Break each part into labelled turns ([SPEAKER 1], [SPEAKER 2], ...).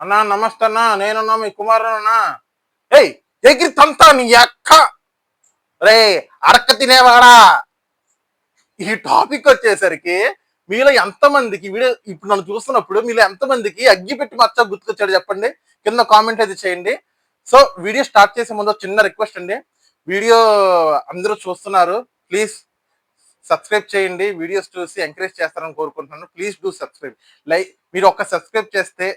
[SPEAKER 1] అన్నా నమస్తే అన్నా, నేనున్నా మీ కుమారున్నా. ఏయ్, ఎగిరి తంతా నీ అక్క. రే, అడక్క తినేవాడా. ఈ టాపిక్ వచ్చేసరికి మీలో ఎంతమందికి వీడియో ఇప్పుడు నన్ను చూస్తున్నప్పుడు మీలో ఎంతమందికి అగ్గిపెట్టి మచ్చ గుర్తుకొచ్చాడు చెప్పండి. కింద కామెంట్ అయితే చేయండి. సో వీడియో స్టార్ట్ చేసే ముందు చిన్న రిక్వెస్ట్ అండి. వీడియో అందరూ చూస్తున్నారు, ప్లీజ్ సబ్స్క్రైబ్ చేయండి. వీడియోస్ చూసి ఎంకరేజ్ చేస్తారని కోరుకుంటున్నాను. Please do subscribe. మీరు ఒక్క సబ్స్క్రైబ్ చేస్తే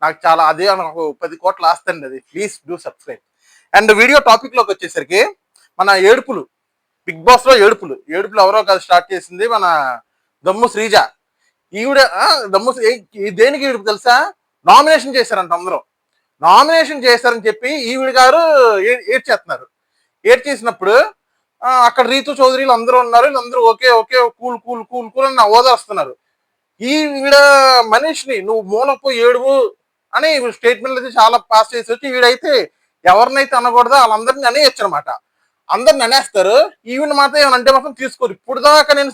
[SPEAKER 1] నాకు చాలా, అదే నాకు 10 కోట్ల ఆస్తండి అది. Please do subscribe. And video topic లోకి వచ్చేసరికి మన ఏడుపులు, బిగ్ బాస్ లో ఏడుపులు ఎవరో కాదు స్టార్ట్ చేసింది, మన దమ్ము శ్రీజ. ఈవిడ దమ్ము దేనికి ఏడుపు తెలుసా? నామినేషన్ చేశారంట అందరూ. నామినేషన్ చేశారని చెప్పి ఈవిడ గారు ఏడ్చేస్తున్నారు. ఏడ్చేసినప్పుడు అక్కడ రీతు చౌదరిలు అందరూ ఉన్నారు. వీళ్ళందరూ okay okay cool cool cool cool అని ఓదారుస్తున్నారు. ఈవిడ మనిషిని నువ్వు మూలపు ఏడువు అని స్టేట్మెంట్ అయితే చాలా పాస్ చేసి వచ్చి వీడైతే ఎవరినైతే అనకూడదో వాళ్ళందరినీ అనేయచ్చు అనమాట. అందరిని అనేస్తారు. ఈవిడ మాత్రం ఏమనంటే మాత్రం తీసుకోరు. ఇప్పుడు దాకా నేను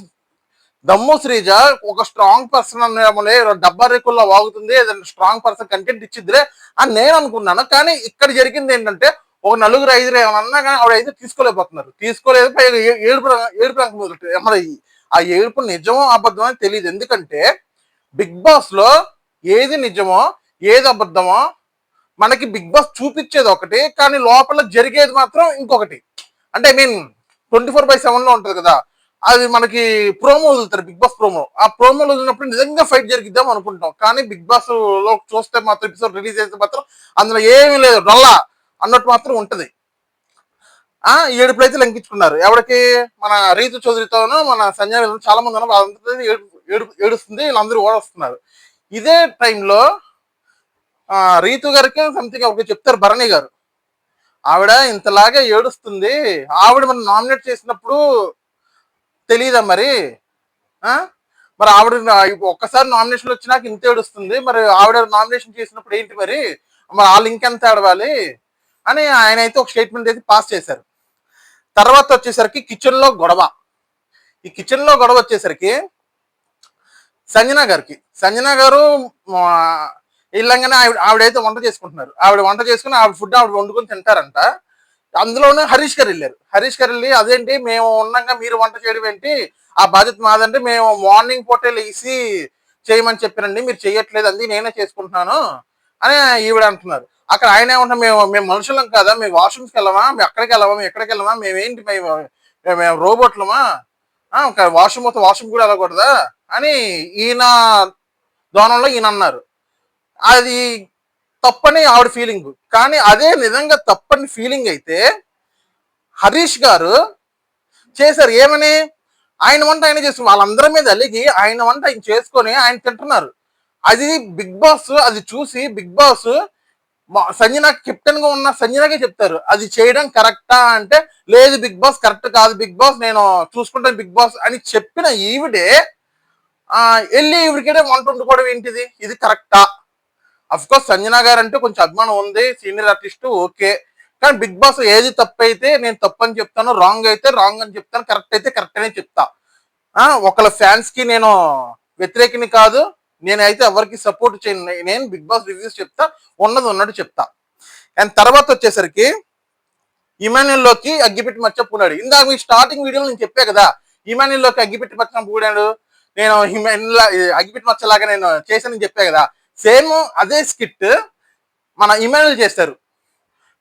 [SPEAKER 1] దమ్ము శ్రీజ ఒక స్ట్రాంగ్ పర్సన్ అనే డబ్బా రేకుల్లో వాగుతుంది, ఏదైనా స్ట్రాంగ్ పర్సన్ కంటెంట్ ఇచ్చిద్దిలే అని నేను అనుకున్నాను. కానీ ఇక్కడ జరిగింది ఏంటంటే ఒక నలుగురు ఐదుగురు ఏమన్నా కానీ ఆవిడ అయితే తీసుకోలేకపోతున్నారు. తీసుకోలేదు, పైగా ఏడుపు ఏడుపు రంగం మొదలు. మరి ఆ ఏడుపు నిజమో అబద్ధమో అని తెలియదు. ఎందుకంటే బిగ్ బాస్ లో ఏది నిజమో ఏది అబద్ధమో మనకి బిగ్ బాస్ చూపించేది ఒకటి, కానీ లోపల జరిగేది మాత్రం ఇంకొకటి. అంటే ఐ మీన్ 24/7 లో ఉంటది కదా, అది మనకి ప్రోమో వదులుతారు, బిగ్ బాస్ ప్రోమో. ఆ ప్రోమోలు వదిలినప్పుడు నిజంగా ఫైట్ జరిగిద్దాం అనుకుంటాం. కానీ బిగ్ బాస్ లో చూస్తే మాత్రం ఎపిసోడ్ రిలీజ్ అయితే మాత్రం అందులో ఏమీ లేదు, డొల్లా అన్నట్టు మాత్రం ఉంటది. ఏడుపులైతే లంకించుకున్నారు. ఎవరికి? మన రీతు చౌదరితోనూ మన సంజయ్ చాలా మంది ఉన్నారు. వాళ్ళందరూ ఏడుస్తుంది, వీళ్ళందరూ ఓడొస్తున్నారు. ఇదే టైంలో రీతు గారికి సంథింగ్ ఒకటి చెప్తారు, భరణి గారు. ఆవిడ ఇంతలాగా ఏడుస్తుంది, ఆవిడ మనం నామినేట్ చేసినప్పుడు తెలియదా మరి? మరి ఆవిడ ఒక్కసారి నామినేషన్ వచ్చినాక ఇంత ఏడుస్తుంది, మరి ఆవిడ నామినేషన్ చేసినప్పుడు ఏంటి మరి వాళ్ళు ఇంకెంత ఏడవాలి అని ఆయన అయితే ఒక స్టేట్మెంట్ అయితే పాస్ చేశారు. తర్వాత వచ్చేసరికి కిచెన్ లో గొడవ. ఈ కిచెన్ లో గొడవ వచ్చేసరికి సంజన గారు ఇళ్ళంగానే ఆవిడైతే వంట చేసుకుంటున్నారు. ఆవిడ వంట చేసుకుని ఆవిడ ఫుడ్ ఆవిడ వండుకొని తింటారంట. అందులోనే హరీష్ గారు వెళ్ళారు. హరీష్ గారు వెళ్ళి అదేంటి మేము ఉన్నాగా మీరు వంట చేయడం ఏంటి, ఆ బాధ్యత మాదంటే మేము మార్నింగ్ పూటే లేసి చేయమని చెప్పారండి, మీరు చెయ్యట్లేదు, అంది నేనే చేసుకుంటున్నాను అని ఈవిడ అంటున్నారు. అక్కడ ఆయన ఏమంటున్నా, మేము మనుషులం కదా, మేము వాష్రూమ్స్కి వెళ్ళమా, మేము అక్కడికి వెళ్ళమా, మేము ఎక్కడికి వెళ్ళమా, మేమేంటి మేము రోబోట్లమా, వాష్రూమ్ మొత్తం వాష్రూమ్ కూడా వెళ్ళకూడదా అని ఈయన దోనంలో ఈయన అన్నారు. అది తప్పని ఆవిడ ఫీలింగ్. కానీ అదే నిజంగా తప్పని ఫీలింగ్ అయితే హరీష్ గారు చేశారు. ఏమని? ఆయన వంట ఆయన చేసుకుని వాళ్ళందరి మీద అలిగి ఆయన వంట ఆయన చేసుకొని ఆయన తింటున్నారు. అది బిగ్ బాస్ అది చూసి బిగ్ బాస్ సంజన కెప్టెన్ గా ఉన్న సంజనకే చెప్తారు, అది చేయడం కరెక్టా అంటే లేదు బిగ్ బాస్ కరెక్ట్ కాదు, బిగ్ బాస్ నేను చూసుకుంటాను బిగ్ బాస్ అని చెప్పిన ఈవిడే వెళ్ళి ఈవిడికే వంట వండుకోవడం ఏంటిది? ఇది కరెక్టా? అఫ్ కోర్స్ సంజన గారు అంటే కొంచెం అభిమానం ఉంది, సీనియర్ ఆర్టిస్ట్, ఓకే. కానీ బిగ్ బాస్ ఏది తప్పు అయితే నేను తప్పు అని చెప్తాను, రాంగ్ అయితే రాంగ్ అని చెప్తాను, కరెక్ట్ అయితే కరెక్ట్ అనే చెప్తా. ఒకళ్ళ ఫ్యాన్స్ కి నేను వ్యతిరేకిని కాదు, నేనైతే ఎవరికి సపోర్ట్ చేయను. నేను బిగ్ బాస్ రివ్యూస్ చెప్తా, ఉన్నది ఉన్నట్టు చెప్తా. అండ్ తర్వాత వచ్చేసరికి ఇమాన్యుల్లోకి అగ్గిపెట్టి మచ్చ పూడాడు. ఇందాక మీ స్టార్టింగ్ వీడియోలో నేను చెప్పా కదా, ఇమాన్యుల్లోకి అగ్గిపెట్టి మచ్చ పూడాడు, నేను అగ్గిపెట్టి మచ్చలాగా నేను చేశానని చెప్పా కదా. సేమ్ అదే స్కిట్ మన ఇమాన్యుల్ చేస్తారు.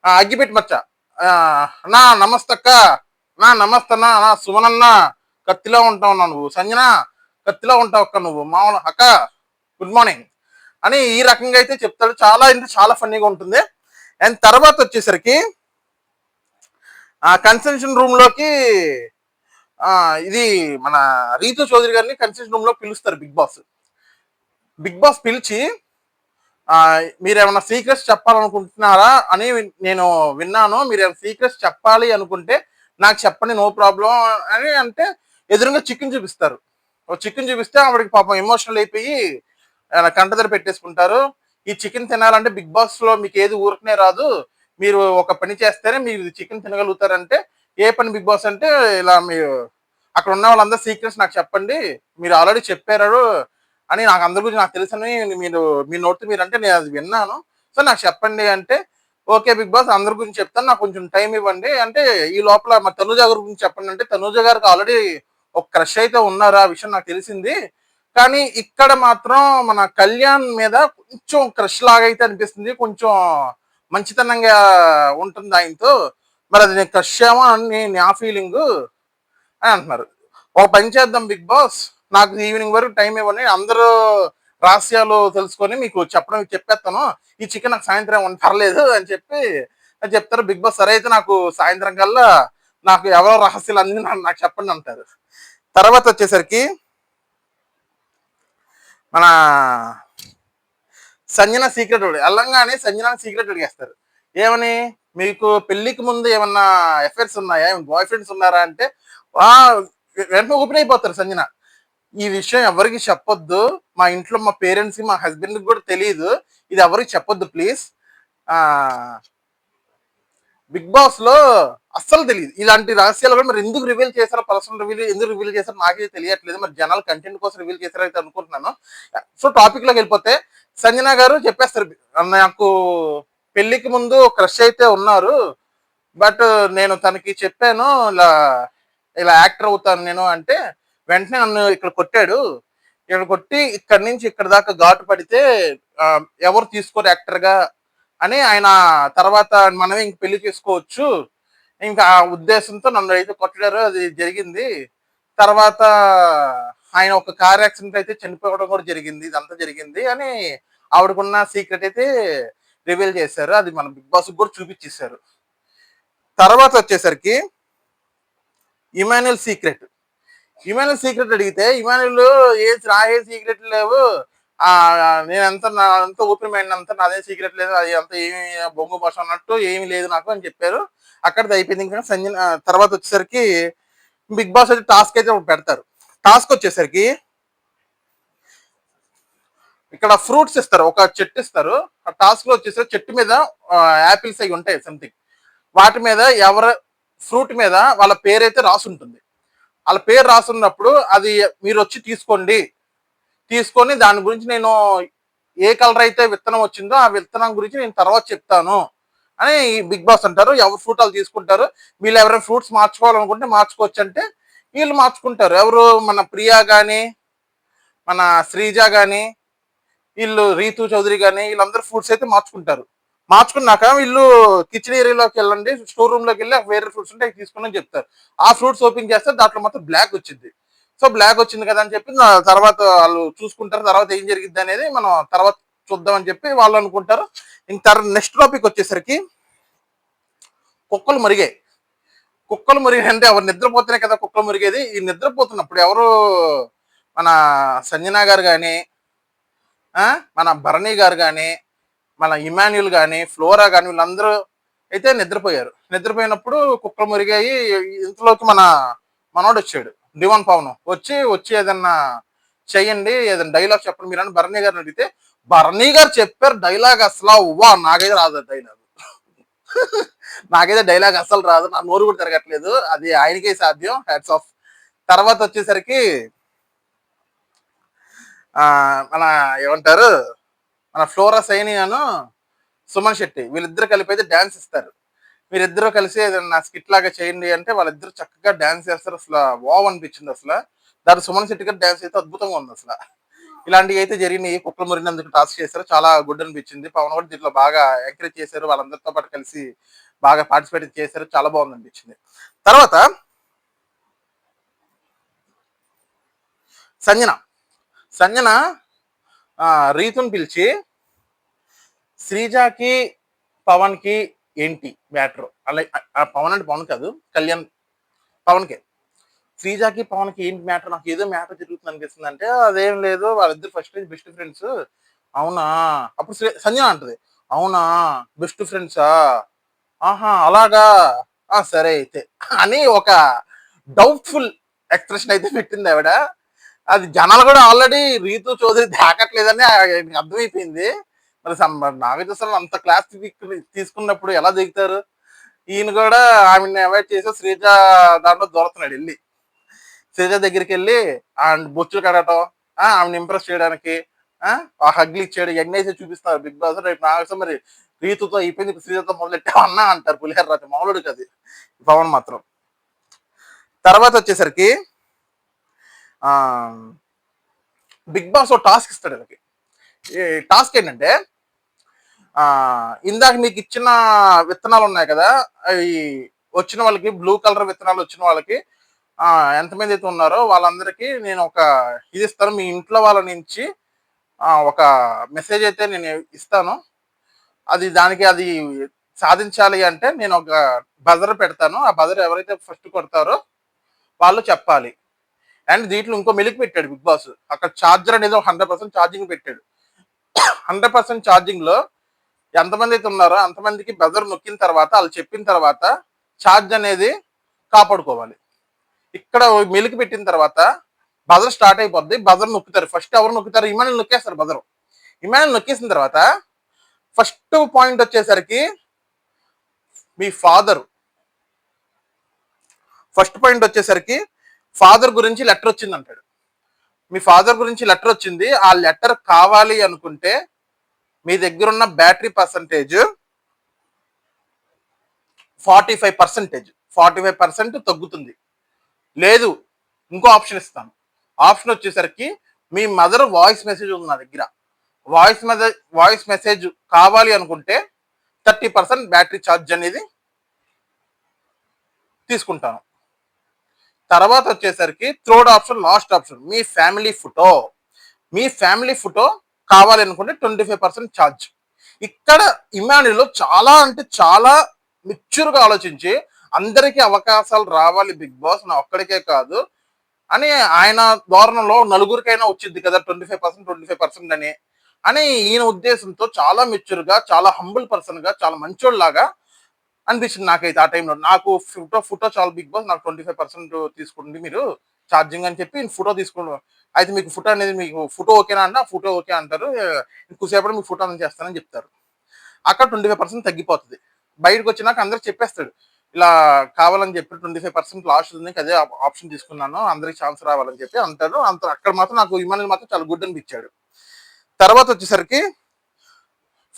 [SPEAKER 1] అగ్గిపెట్టి మచ్చ, నా నమస్తక్క, నా నమస్తన్నా, నా సుమనన్న, కత్తిలో ఉంటావు నువ్వు, సంజన కత్తిలో ఉంటావు అక్క, నువ్వు మామూలు అక్క గుడ్ మార్నింగ్ అని ఈ రకంగా అయితే చెప్తాడు. చాలా అంటే చాలా ఫన్నీగా ఉంటుంది. అండ్ తర్వాత వచ్చేసరికి కన్సెన్షన్ రూమ్ లోకి ఇది మన రీతు చౌదరి గారిని కన్సెన్షన్ రూమ్ లో పిలుస్తారు బిగ్ బాస్ పిలిచి మీరు ఏమైనా సీక్రెట్స్ చెప్పాలనుకుంటున్నారా అని నేను విన్నాను, మీరు ఏమైనా సీక్రెట్స్ చెప్పాలి అనుకుంటే నాకు చెప్పండి, నో ప్రాబ్లం అని అంటే ఎదురుగా చికెన్ చూపిస్తారు. చికెన్ చూపిస్తే ఆవిడకి పాపం ఎమోషనల్ అయిపోయి కంటదర పెట్టేసుకుంటారు. ఈ చికెన్ తినాలంటే బిగ్ బాస్ లో మీకు ఏది ఊరకనే రాదు, మీరు ఒక పని చేస్తేనే మీరు చికెన్ తినగలుగుతారంటే ఏ పని బిగ్ బాస్ అంటే ఇలా మీరు అక్కడ ఉన్న వాళ్ళందరూ సీక్రెట్స్ నాకు చెప్పండి, మీరు ఆల్రెడీ చెప్పారు అని నాకు అందరి గురించి నాకు తెలుసని మీరు మీ నోట్ మీరు అంటే నేను అది విన్నాను, సో నాకు చెప్పండి అంటే, ఓకే బిగ్ బాస్ అందరి గురించి చెప్తాను, నాకు కొంచెం టైం ఇవ్వండి అంటే, ఈ లోపల మా తనుజ గారి గురించి చెప్పండి అంటే, తనుజ గారికి ఆల్రెడీ ఒక క్రష్ అయితే ఉన్నారు, ఆ విషయం నాకు తెలిసింది. కానీ ఇక్కడ మాత్రం మన కళ్యాణ్ మీద కొంచెం క్రష్ లాగా అయితే అనిపిస్తుంది, కొంచెం మంచితనంగా ఉంటుంది ఆయనతో. మరి అది నేను క్రష్ ఏమో అని నా ఫీలింగు అని అంటున్నారు. ఒక పని చేద్దాం బిగ్ బాస్, నాకు ఈవినింగ్ వరకు టైం ఇవ్వండి, అందరూ రహస్యాలు తెలుసుకొని మీకు చెప్పేస్తాను, ఈ చికెన్ నాకు సాయంత్రం పర్లేదు అని చెప్పి అని చెప్తారు. బిగ్ బాస్ సరే అయితే నాకు సాయంత్రం కల్లా నాకు ఎవరో రహస్యాలు అన్ని నాకు చెప్పండి అంటారు. తర్వాత వచ్చేసరికి మన సంజన సీక్రెట్ వెళ్ళంగానే సంజన సీక్రెట్ అడిగేస్తారు. ఏమని, మీకు పెళ్లికి ముందు ఏమన్నా ఎఫైర్స్ ఉన్నాయా, బాయ్ ఫ్రెండ్స్ ఉన్నారా అంటే వెంటనే ఓపెన్ అయిపోతారు సంజన. ఈ విషయం ఎవరికి చెప్పొద్దు, మా ఇంట్లో మా పేరెంట్స్ కి మా హస్బెండ్ కి కూడా తెలియదు, ఇది ఎవరికి చెప్పొద్దు ప్లీజ్. ఆ బిగ్ బాస్ లో అస్సలు తెలియదు ఇలాంటి రహస్యాలు కూడా. మరి ఎందుకు రివీల్ చేశారో, పర్సనల్ రివీల్ ఎందుకు రివీల్ చేశారో నాకే తెలియట్లేదు. మరి జనాలు కంటెంట్ కోసం రివీల్ చేశారో అయితే అనుకుంటున్నాను. సో టాపిక్ లోకి వెళ్ళిపోతే సంజన గారు చెప్పేస్తారు, నాకు పెళ్లికి ముందు క్రష్ అయితే ఉన్నారు, బట్ నేను తనకి చెప్పాను ఇలా ఇలా యాక్టర్ అవుతాను నేను అంటే, వెంటనే నన్ను ఇక్కడ కొట్టాడు, ఇక్కడ కొట్టి ఇక్కడి నుంచి ఇక్కడ దాకా ఘాటు పడితే ఎవరు తీసుకోరు యాక్టర్ గా అని ఆయన, తర్వాత మనమే ఇంక పెళ్లి చేసుకోవచ్చు ఇంకా ఆ ఉద్దేశంతో నన్ను అయితే కొట్టారు, అది జరిగింది. తర్వాత ఆయన ఒక కార్ యాక్సిడెంట్ అయితే చనిపోవడం కూడా జరిగింది, ఇదంతా జరిగింది అని ఆవిడకున్న సీక్రెట్ అయితే రివీల్ చేశారు. అది మన బిగ్ బాస్ కూడా చూపించేశారు. తర్వాత వచ్చేసరికి ఇమాన్యుల్ సీక్రెట్. ఇమాన్యుల్ సీక్రెట్ అడిగితే ఇమాన్యుల్ ఏ సీక్రెట్ లేవు, నేనంతా అంత ఓపెన్ మైండ్, అంతా నాదే సీక్రెట్ లేదు, అది అంతా ఏమి బొంగు భాష అన్నట్టు ఏమి లేదు నాకు అని చెప్పారు. అక్కడిది అయిపోయింది. ఇంకా సంజన తర్వాత వచ్చేసరికి బిగ్ బాస్ అయితే టాస్క్ అయితే పెడతారు. టాస్క్ వచ్చేసరికి ఇక్కడ ఫ్రూట్స్ ఇస్తారు, ఒక చెట్టు ఇస్తారు. ఆ టాస్క్ లో వచ్చేసరికి చెట్టు మీద యాపిల్స్ అవి ఉంటాయి సంథింగ్, వాటి మీద ఎవరు ఫ్రూట్ మీద వాళ్ళ పేరైతే రాసి ఉంటుంది. వాళ్ళ పేరు రాసున్నప్పుడు అది మీరు వచ్చి తీసుకోండి, తీసుకొని దాని గురించి నేను ఏ కలర్ అయితే విత్తనం వచ్చిందో ఆ విత్తనం గురించి నేను తర్వాత చెప్తాను అని బిగ్ బాస్ అంటారు. ఎవరు ఫ్రూట్ వాళ్ళు తీసుకుంటారు. వీళ్ళు ఎవరైనా ఫ్రూట్స్ మార్చుకోవాలనుకుంటే మార్చుకోవచ్చు అంటే వీళ్ళు మార్చుకుంటారు. ఎవరు మన ప్రియా కానీ, మన శ్రీజ కానీ, వీళ్ళు రీతు చౌదరి కానీ, వీళ్ళందరూ ఫ్రూట్స్ అయితే మార్చుకుంటారు. మార్చుకున్నాక వీళ్ళు కిచెన్ ఏరియాలోకి వెళ్ళండి, స్టోర్ రూమ్ లోకి వెళ్ళి వేరే ఫ్రూట్స్ ఉంటే తీసుకుని చెప్తారు. ఆ ఫ్రూట్స్ ఓపెన్ చేస్తే దాంట్లో మాత్రం బ్లాక్ వచ్చింది. సో బ్లాక్ వచ్చింది కదా అని చెప్పి తర్వాత వాళ్ళు చూసుకుంటారు, తర్వాత ఏం జరిగింది అనేది మనం తర్వాత చూద్దాం అని చెప్పి వాళ్ళు అనుకుంటారు. ఇంక నెక్స్ట్ టాపిక్ వచ్చేసరికి కుక్కలు మురిగాయి. కుక్కలు మురిగాయి అంటే ఎవరు నిద్రపోతేనే కదా కుక్కలు మురిగేది. ఈ నిద్రపోతున్నప్పుడు ఎవరు మన సంజన గారు కానీ, మన భరణి గారు కానీ, మన ఇమాన్యుల్ కానీ, ఫ్లోరా కానీ, వీళ్ళందరూ అయితే నిద్రపోయారు. నిద్రపోయినప్పుడు కుక్కలు మురిగాయి. ఇంతలోకి మనోడు వచ్చాడు, డివన్ పవన్ వచ్చి ఏదన్నా చెయ్యండి, ఏదైనా డైలాగ్ చెప్పండి మీరు అని భరణి గారిని అడిగితే, భరణి గారు చెప్పారు డైలాగ్ అసలు నాకైతే రాదు డైలాగ్. నాకైతే డైలాగ్ అసలు రాదు, నా నోరు కూడా తిరగట్లేదు, అది ఆయనకే సాధ్యం, హ్యాట్స్ ఆఫ్. తర్వాత వచ్చేసరికి మన ఏమంటారు, మన ఫ్లోరా సైని అను సుమన్ శెట్టి వీళ్ళిద్దరు కలిపి అయితే డాన్స్ ఇస్తారు. మీరిద్దరూ కలిసి ఏదైనా స్కిట్ లాగా చేయండి అంటే వాళ్ళిద్దరు చక్కగా డాన్స్ చేస్తారు. అసలు వావ్ అనిపించింది అసలు. దాని సుమన్ శెట్టి గారి డాన్స్ అయితే అద్భుతంగా ఉంది అసలు. ఇలాంటివి అయితే జరిగినాయి. కుక్కలు మురిగినందుకు టాస్క్ చేశారు, చాలా గుడ్ అనిపించింది. పవన్ కూడా దీంట్లో బాగా ఎంకరేజ్ చేశారు, వాళ్ళందరితో పాటు కలిసి బాగా పార్టిసిపేట్ చేశారు, చాలా బాగుంది అనిపించింది. తర్వాత సంజన రీతుని పిలిచి శ్రీజాకి పవన్ కి ఏంటి మ్యాటర్, అలాగే పవన్ అంటే పవన్ కాదు, కళ్యాణ్ పవన్కే, శ్రీజాకి పవన్ కి ఏంటి మ్యాటర్, నాకు ఏదో మ్యాటర్ జరుగుతుంది అనిపిస్తుంది అంటే, అదేం లేదు వాళ్ళిద్దరు ఫస్ట్ నుంచి బెస్ట్ ఫ్రెండ్స్. అవునా, అప్పుడు సంజన అంటది, అవునా బెస్ట్ ఫ్రెండ్సా, ఆహా అలాగా, సరే అయితే అని ఒక డౌట్ఫుల్ ఎక్స్ప్రెషన్ అయితే పెట్టింది ఆవిడ. అది జనాలు కూడా ఆల్రెడీ రీతు చౌదరి దాకట్లేదని అర్థమైపోయింది. మరి నాగైతే అసలు అంత క్లాస్ తీసుకున్నప్పుడు ఎలా దిగుతారు. ఈయన కూడా ఆమెను అవాయిడ్ చేసి శ్రీజ దాంట్లో దొరుకుతున్నాడు, శ్రీజ దగ్గరికి వెళ్ళి బొచ్చులు కడటం, ఆమెను ఇంప్రెస్ చేయడానికి, ఆ హగ్లు ఇచ్చాడు ఇవన్నీ అయితే చూపిస్తున్నారు బిగ్ బాస్. రేపు నాకు మరి రీతుతో అయిపోయింది, ఇప్పుడు శ్రీజతో మొదలెట్టావు అన్నా అంటారు పులిహేర రాజు. మామూలుడు కది పవన్ మాత్రం. తర్వాత వచ్చేసరికి ఆ బిగ్ బాస్ ఒక టాస్క్ ఇస్తాడు వీళ్ళకి. ఈ టాస్క్ ఏంటంటే ఇందాక మీకు ఇచ్చిన విత్తనాలు ఉన్నాయి కదా, అవి వచ్చిన వాళ్ళకి బ్లూ కలర్ విత్తనాలు వచ్చిన వాళ్ళకి ఎంతమంది అయితే ఉన్నారో వాళ్ళందరికీ నేను ఒక ఇది ఇస్తాను. మీ ఇంట్లో వాళ్ళ నుంచి ఒక మెసేజ్ అయితే నేను ఇస్తాను. దానికి అది సాధించాలి అంటే నేను ఒక బజర్ పెడతాను. ఆ బజర్ ఎవరైతే ఫస్ట్ కొడతారో వాళ్ళు చెప్పాలి. అండ్ దీంట్లో ఇంకో మెలికి పెట్టాడు బిగ్ బాస్. అక్కడ ఛార్జర్ అనేది 100% ఛార్జింగ్ పెట్టాడు. 100% ఛార్జింగ్ లో ఎంతమంది అయితే ఉన్నారో అంతమందికి బజర్ నొక్కిన తర్వాత వాళ్ళు చెప్పిన తర్వాత ఛార్జ్ అనేది కాపాడుకోవాలి. ఇక్కడ మెలికి పెట్టిన తర్వాత బజర్ స్టార్ట్ అయిపోద్ది. బజర్ నొక్కుతారు. ఫస్ట్ ఎవరు నొక్కుతారు? ఇమానుయల్ నొక్కేస్తారు బజర్. ఇమానుయల్ నొక్కేసిన తర్వాత ఫస్ట్ పాయింట్ వచ్చేసరికి మీ ఫాదర్. ఫస్ట్ పాయింట్ వచ్చేసరికి ఫాదర్ గురించి లెటర్ వచ్చింది అంటాడు. మీ ఫాదర్ గురించి లెటర్ వచ్చింది. ఆ లెటర్ కావాలి అనుకుంటే మీ దగ్గర ఉన్న బ్యాటరీ పర్సంటేజ్ 45% తగ్గుతుంది. లేదు ఇంకో ఆప్షన్ ఇస్తాను. ఆప్షన్ వచ్చేసరికి మీ మదర్ వాయిస్ మెసేజ్ ఉంది నా దగ్గర. వాయిస్ మెసేజ్ కావాలి అనుకుంటే 30% బ్యాటరీ ఛార్జ్ అనేది తీసుకుంటాను. తర్వాత వచ్చేసరికి థర్డ్ ఆప్షన్, లాస్ట్ ఆప్షన్, మీ ఫ్యామిలీ ఫోటో. మీ ఫ్యామిలీ ఫోటో కావాలి అనుకుంటే 25% ఛార్జ్. ఇక్కడ ఇమాన్యుల్ చాలా అంటే చాలా మిక్చర్గా ఆలోచించి అందరికీ అవకాశాలు రావాలి బిగ్ బాస్, నా ఒక్కడికే కాదు అని ఆయన ధోరణిలో నలుగురికైనా వచ్చింది కదా 25% అని ఈయన ఉద్దేశంతో చాలా మెచ్యూర్గా, చాలా హంబుల్ పర్సన్గా, చాలా మంచోళ్ళలాగా అనిపించింది నాకైతే ఆ టైంలో. నాకు ఫోటో చాలా బిగ్ బాస్, నాకు 25% తీసుకోండి మీరు ఛార్జింగ్ అని చెప్పి ఫోటో తీసుకున్నాను. అయితే మీకు ఫోటో అనేది మీకు ఫోటో ఓకేనా అంటే ఫోటో ఓకే అంటారు. ఇంకోసేపటి మీకు ఫోటో అనేది చేస్తానని చెప్తారు. అక్కడ 25% తగ్గిపోతుంది. బయటకు వచ్చినాక అందరూ చెప్పేస్తాడు ఇలా కావాలని చెప్పి 25% లాస్ట్ ఉంది, అదే ఆప్షన్ తీసుకున్నాను, అందరికి ఛాన్స్ రావాలని చెప్పి అంటాడు. అక్కడ మాత్రం నాకు ఇమానుయల్ మాత్రం చాలా గుడ్ అనిపించాడు. తర్వాత వచ్చేసరికి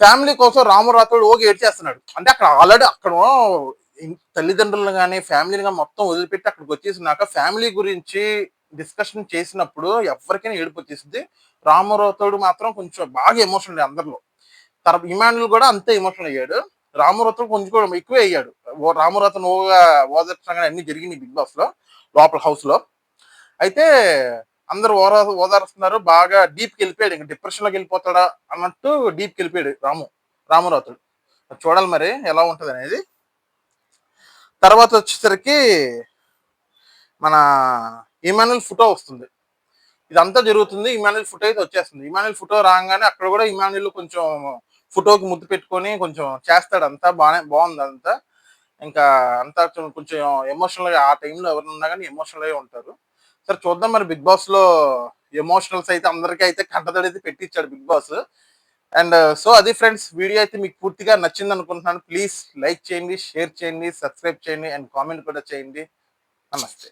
[SPEAKER 1] ఫ్యామిలీ కోసం రాము రాథోడ్ ఓకే ఏడ్చేస్తున్నాడు. అంటే అక్కడ ఆల్రెడీ అక్కడ తల్లిదండ్రులను కానీ ఫ్యామిలీని కానీ మొత్తం వదిలిపెట్టి అక్కడికి వచ్చేసినాక ఫ్యామిలీ గురించి డిస్కషన్ చేసినప్పుడు ఎవరికైనా ఏడుపు వచ్చేసింది. రాము రాథోడ్ మాత్రం కొంచెం బాగా ఎమోషనల్ అందరిలో. ఇమాన్యుల్ కూడా అంతే ఎమోషనల్ అయ్యాడు. రాము రాథోడ్ కొంచెం కూడా ఎక్కువే అయ్యాడు. రాము రాథోడ్ ఓదార్చడం అన్ని జరిగినాయి బిగ్ బాస్ లో లోపల హౌస్ లో. అయితే అందరూ ఓదారుస్తున్నారు. బాగా డీప్కి వెళ్ళిపోయాడు. ఇంకా డిప్రెషన్ లోకి వెళ్ళిపోతాడా అన్నట్టు డీప్కి వెళ్ళిపోయాడు రాము రాథోడ్. చూడాలి మరి ఎలా ఉంటది అనేది. తర్వాత వచ్చేసరికి మన ఇమాన్యుల్ ఫోటో వస్తుంది. ఇదంతా జరుగుతుంది. ఇమాన్యుల్ ఫోటో అయితే వచ్చేస్తుంది. ఇమాన్యుల్ ఫోటో రాగానే అక్కడ కూడా ఇమాన్యుల్ కొంచెం ఫోటోకి ముద్దు పెట్టుకొని కొంచెం చేస్తాడు. అంతా బాగుంది అంతా. ఇంకా అంతా కొంచెం ఎమోషనల్ గా ఆ టైంలో ఎవరు ఉన్నా కానీ ఎమోషనల్ గా ఉంటారు. సరే చూద్దాం మరి బిగ్ బాస్ లో ఎమోషనల్స్ అయితే అందరికీ అయితే కంటదడి అయితే పెట్టించాడు బిగ్ బాస్. అండ్ సో అది ఫ్రెండ్స్, వీడియో అయితే మీకు పూర్తిగా నచ్చింది అనుకుంటున్నాను. ప్లీజ్ లైక్ చేయండి, షేర్ చేయండి, సబ్స్క్రైబ్ చేయండి అండ్ కామెంట్ కూడా చేయండి. నమస్తే.